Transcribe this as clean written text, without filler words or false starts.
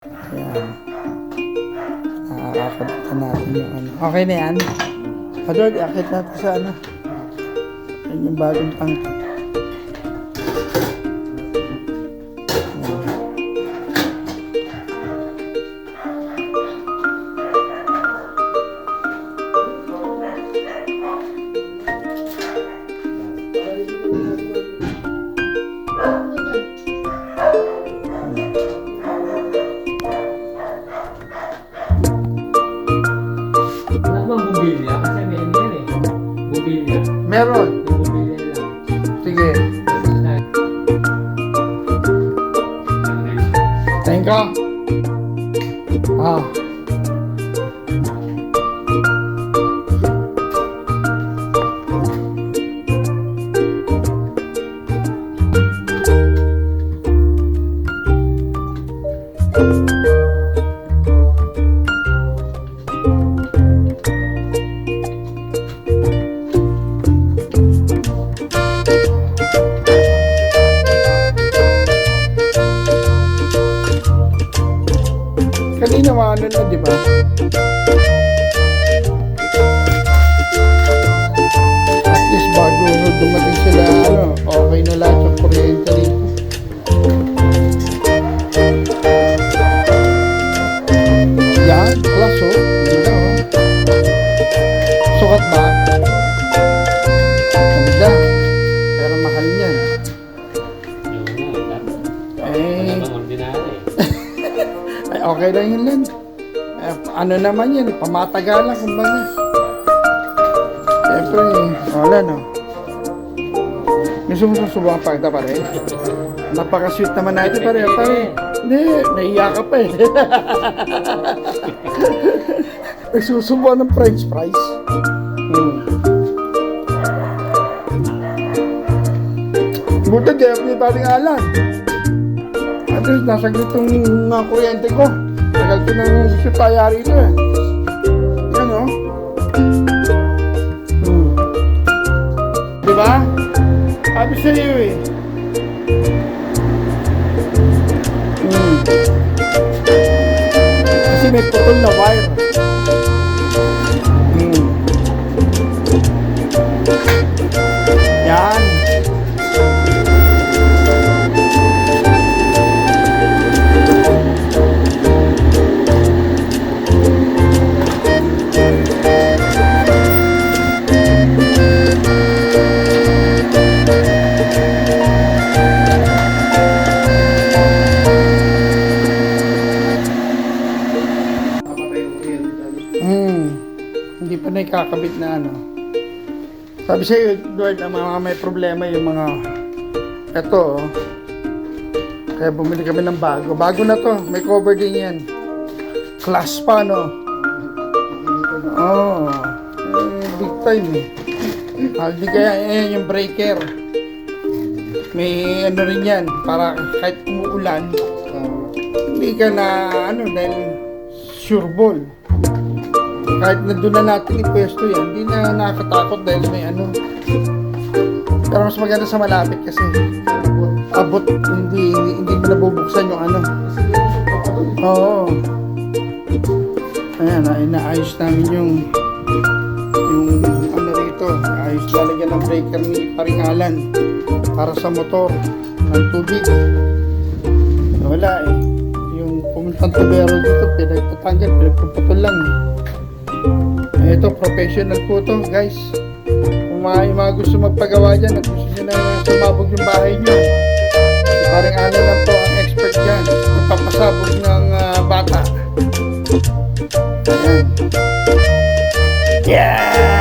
Ayan. Nakakakulitan natin yung ano. Okay na yan. Adord, akit natin sa ano. Yan yung bagong tank. Bubilya, kasi may ano yan eh. Bubilya. Meron. Yung bubilya lang. Sige. Thank you. Ah. Kanina ano na, di ba? At least bago dumating sila, ano, okay na lahat yung kuryente rito. Yan, plus oh. Ganda oh. Sukat ba? Ganda. Pero mahal niyan. Ay, okay lang yun lang. Ano naman yan, pamatagalan kumbaga. Siyempre, wala no. May sumusubang pagda pare. Napaka-sweet naman natin pare. Hindi, naiya ka pa eh. Nagsusubuan ng french fries. Buta di, may paring alan. At least nasaglit yung kuryente ko. Tagal ko nang gusto tayari ito eh. Yan o. Diba? Sabi sa iyo eh. Kasi may putol na wire. Yan. Hindi pa na ikakabit na ano. Sabi sa'yo, Lord, ang mga may problema yung mga eto oh. Kaya bumili kami ng bago. Bago na to, may cover din yan. Class pa no. Oh, big time eh. Hindi kaya yung breaker. May ano rin yan, para kahit umuulan, hindi ka na ano dahil sure ball. Kahit na doon na natin ipwesto yan, hindi na nakakatakot dahil may ano. Pero mas maganda sa malapit kasi abot, hindi mo nabubuksan yung ano. Oo. Ayan, inaayos namin yung ano rito. Ayos lalagyan ng breaker ni Paringalan para sa motor ng tubig. Wala eh. Yung pumuntang tubero dito, pinagtatanggal, pinagpuputol lang eh. Ito, professional po to guys. Kung mga gusto magpagawa dyan at gusto nyo na sumabog yung bahay nyo, parang ano lang po ang expert dyan, magpapasabog ng bata. Ayan. Yeah!